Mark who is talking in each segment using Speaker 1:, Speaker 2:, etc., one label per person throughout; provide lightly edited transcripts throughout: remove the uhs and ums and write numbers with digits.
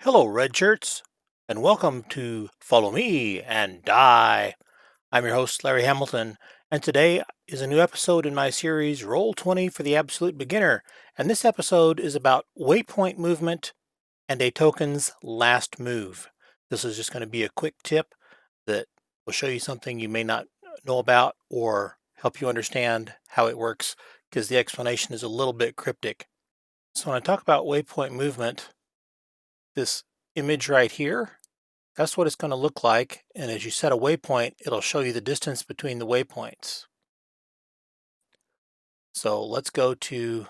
Speaker 1: Hello, red shirts, and welcome to Follow Me and Die. I'm your host, Larry Hamilton, and today is a new episode in my series Roll20 for the Absolute Beginner. And this episode is about waypoint movement and a token's last move. This is just going to be a quick tip that will show you something you may not know about or help you understand how it works because the explanation is a little bit cryptic. So, when I talk about waypoint movement, this image right here, that's what it's going to look like. And as you set a waypoint, it'll show you the distance between the waypoints. So let's go to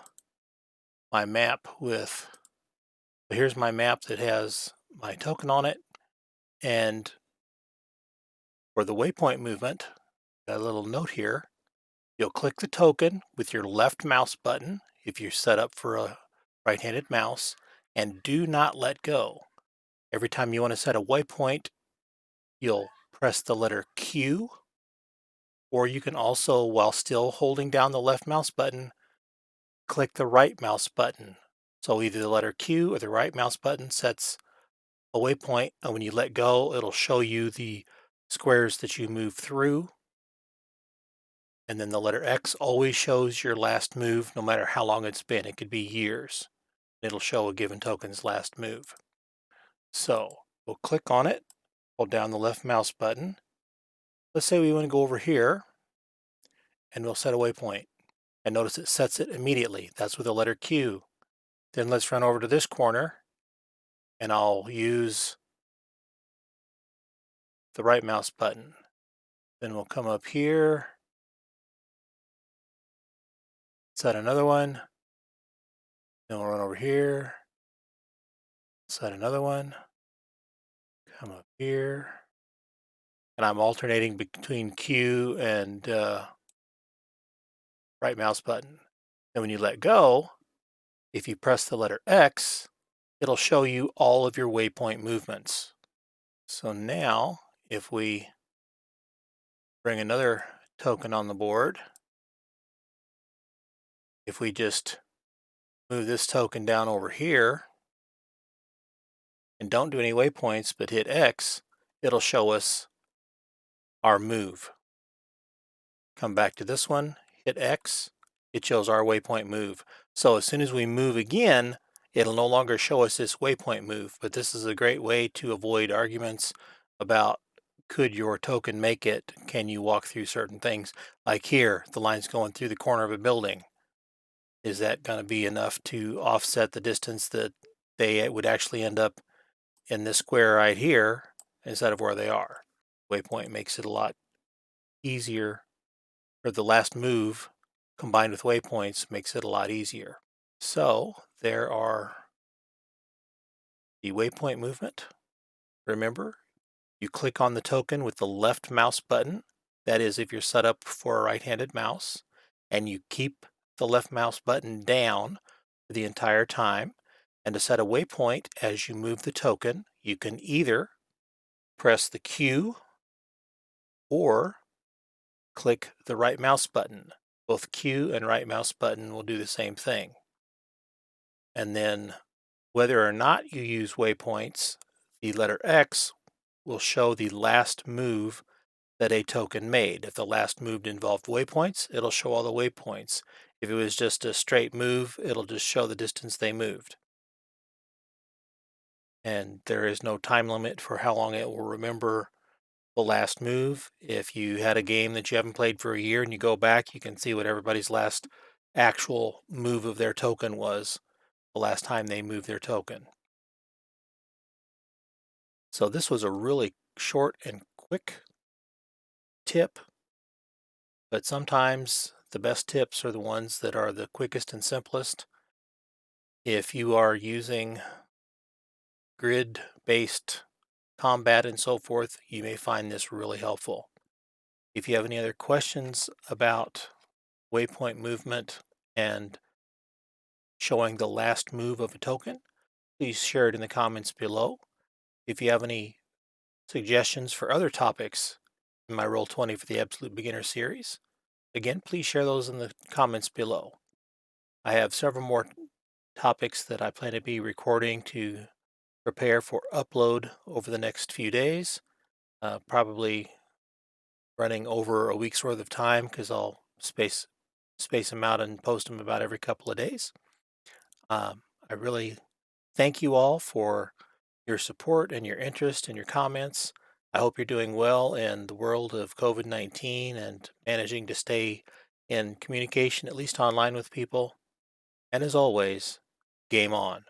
Speaker 1: my map here's my map that has my token on it. And for the waypoint movement, got a little note here. You'll click the token with your left mouse button if you're set up for a right-handed mouse, and do not let go. Every time you want to set a waypoint, you'll press the letter Q, or you can also, while still holding down the left mouse button, click the right mouse button. So either the letter Q or the right mouse button sets a waypoint, and when you let go, it'll show you the squares that you move through. And then the letter X always shows your last move, no matter how long it's been. It could be years. It'll show a given token's last move. So we'll click on it, hold down the left mouse button. Let's say we want to go over here, and we'll set a waypoint. And notice it sets it immediately. That's with the letter Q. Then let's run over to this corner, and I'll use the right mouse button. Then we'll come up here, set another one. Then we'll run over here, set another one, come up here. And I'm alternating between Q and right mouse button. Then when you let go, if you press the letter X, it'll show you all of your waypoint movements. So now, if we bring another token on the board, if we just move this token down over here and don't do any waypoints but hit X, it'll show us our move. Come back to this one, hit X, it shows our waypoint move. So as soon as we move again, it'll no longer show us this waypoint move, but this is a great way to avoid arguments about could your token make it? Can you walk through certain things? Like here, the line's going through the corner of a building. Is that going to be enough to offset the distance that they would actually end up in this square right here instead of where they are? Waypoint makes it a lot easier, or the last move combined with waypoints makes it a lot easier. So there are the waypoint movement. Remember, you click on the token with the left mouse button. That is if you're set up for a right-handed mouse, and you keep the left mouse button down for the entire time. And to set a waypoint as you move the token, you can either press the Q or click the right mouse button. Both Q and right mouse button will do the same thing. And then whether or not you use waypoints, the letter X will show the last move that a token made. If the last move involved waypoints, it'll show all the waypoints. If it was just a straight move, it'll just show the distance they moved. And there is no time limit for how long it will remember the last move. If you had a game that you haven't played for a year and you go back, you can see what everybody's last actual move of their token was the last time they moved their token. So this was a really short and quick tip, but sometimes the best tips are the ones that are the quickest and simplest. If you are using grid-based combat and so forth, you may find this really helpful. If you have any other questions about waypoint movement and showing the last move of a token, please share it in the comments below. If you have any suggestions for other topics in my Roll20 for the Absolute Beginner series, again, please share those in the comments below. I have several more topics that I plan to be recording to prepare for upload over the next few days, probably running over a week's worth of time because I'll space them out and post them about every couple of days. I really thank you all for your support and your interest and your comments. I hope you're doing well in the world of COVID-19 and managing to stay in communication, at least online, with people. And as always, game on.